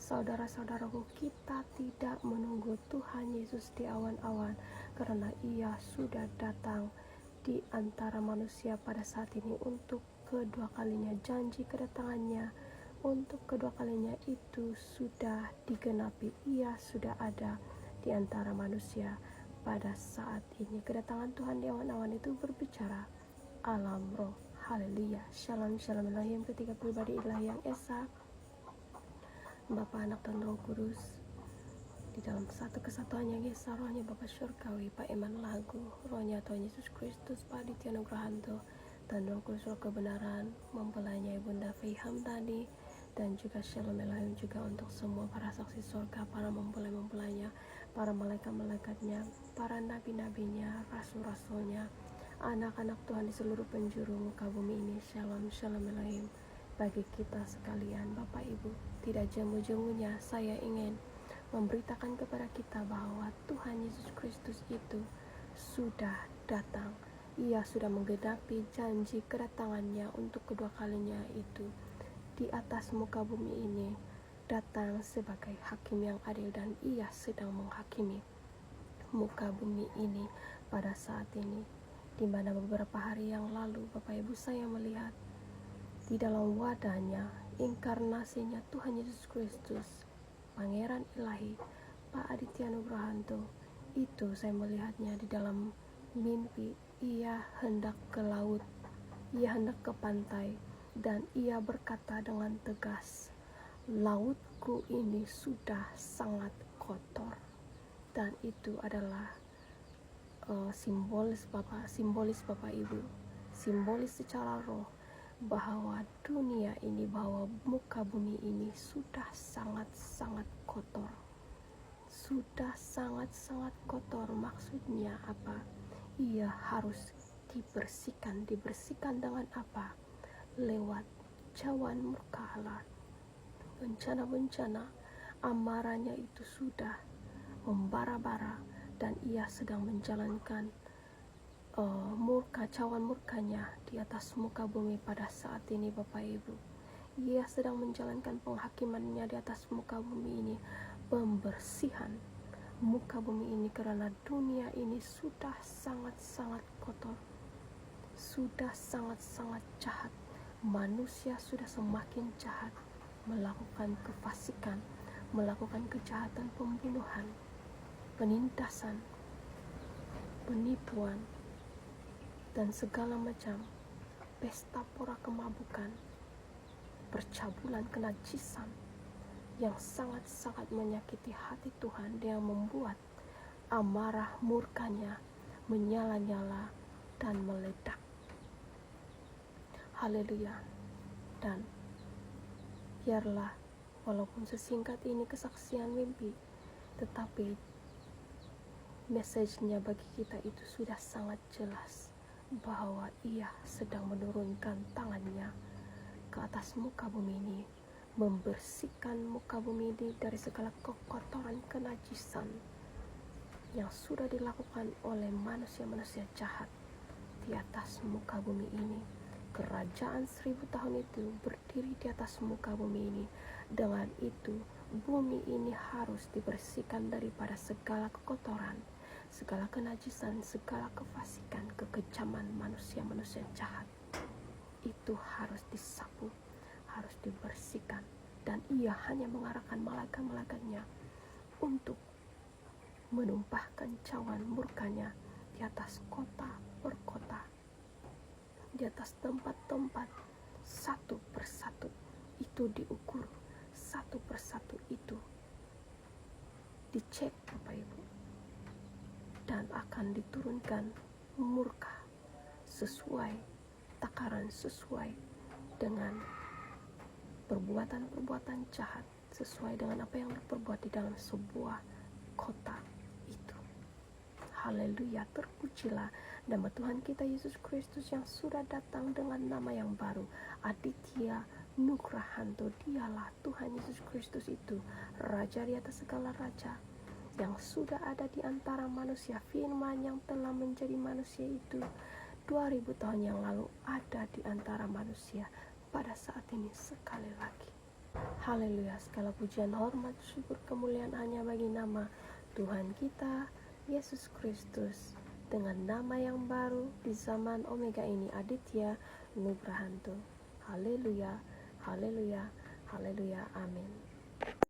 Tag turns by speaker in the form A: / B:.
A: Saudara-saudaraku, kita tidak menunggu Tuhan Yesus di awan-awan, karena Ia sudah datang di antara manusia pada saat ini untuk kedua kalinya. Janji kedatangannya untuk kedua kalinya itu sudah digenapi. Ia sudah ada di antara manusia pada saat ini. Kedatangan Tuhan di awan-awan itu berbicara alam roh. Haleluya. Shalom, shalom Elohim, ketiga pribadi ilahi yang esa, Bapa, Anak, dan Roh Kudus, di dalam satu kesatuan yang esa, rohnya Bapa Syurgawi, Pak Eman Lagu, rohnya Tuhan Yesus Kristus, Pak Aditya Nugrahanto, dan Roh Kudus, Roh kebenaran, mempelainya Ibunda Fei Hamdani, dan juga Shalom Elohim juga untuk semua para saksi surga, para mempelai-mempelainya, para malaikat-malaikatnya, para nabi-nabinya, rasul-rasulnya, anak-anak Tuhan di seluruh penjuru muka bumi ini. Shalom, shalom Elohim bagi kita sekalian. Bapak Ibu, tidak jemu-jemunya saya ingin memberitakan kepada kita bahwa Tuhan Yesus Kristus itu sudah datang. Ia sudah menggenapi janji kedatangannya untuk kedua kalinya itu di atas muka bumi ini, datang sebagai hakim yang adil, dan Ia sedang menghakimi muka bumi ini pada saat ini, di mana beberapa hari yang lalu Bapak Ibu saya melihat di dalam wadahnya, inkarnasinya Tuhan Yesus Kristus, Pangeran Ilahi, Pak Aditya Nugrahanto, itu saya melihatnya di dalam mimpi. Ia hendak ke laut, ia hendak ke pantai, dan ia berkata dengan tegas, lautku ini sudah sangat kotor. Dan itu adalah simbolis Bapak Ibu, simbolis secara roh bahwa dunia ini, bahwa muka bumi ini sudah sangat-sangat kotor. Sudah sangat-sangat kotor. Maksudnya apa? Ia harus dibersihkan dengan apa? Lewat cawan murka Allah. Bencana-bencana amarahnya itu sudah membara-bara, dan ia sedang menjalankan cawan murkanya di atas muka bumi pada saat ini. Bapak Ibu, ia sedang menjalankan penghakimannya di atas muka bumi ini, pembersihan muka bumi ini, karena dunia ini sudah sangat-sangat kotor, sudah sangat-sangat jahat. Manusia sudah semakin jahat, melakukan kefasikan, melakukan kejahatan, pembunuhan, penindasan, penipuan, dan segala macam pesta pora kemabukan, percabulan, kenajisan yang sangat-sangat menyakiti hati Tuhan, yang membuat amarah murkanya menyala-nyala dan meledak. Haleluya. Dan biarlah walaupun sesingkat ini kesaksian mimpi, tetapi message-nya bagi kita itu sudah sangat jelas, bahwa Ia sedang menurunkan tangannya ke atas muka bumi ini, membersihkan muka bumi ini dari segala kekotoran, kenajisan yang sudah dilakukan oleh manusia-manusia jahat di atas muka bumi ini. Kerajaan 1000 tahun itu berdiri di atas muka bumi ini. Dengan itu, bumi ini harus dibersihkan daripada segala kekotoran, segala kenajisan, segala kefasikan, kekejaman manusia-manusia jahat. Itu harus disapu, harus dibersihkan. Dan Ia hanya mengarahkan malaikat-malaikatnya untuk menumpahkan cawan murkanya di atas kota per kota, di atas tempat-tempat, satu persatu itu diukur, satu persatu itu dicek Bapak Ibu, dan akan diturunkan murka sesuai takaran, sesuai dengan perbuatan-perbuatan jahat, sesuai dengan apa yang diperbuat di dalam sebuah kota itu. Haleluya. Terpujilah nama Tuhan kita Yesus Kristus yang sudah datang dengan nama yang baru, Aditya Nugrahanto. Dialah Tuhan Yesus Kristus itu, Raja di atas segala raja, yang sudah ada di antara manusia. Firman yang telah menjadi manusia itu 2000 tahun yang lalu ada di antara manusia pada saat ini sekali lagi. Haleluya, segala pujian, hormat, syukur, kemuliaan hanya bagi nama Tuhan kita, Yesus Kristus. Dengan nama yang baru di zaman Omega ini, Aditya Nugrahanto. Haleluya, haleluya, haleluya, amin.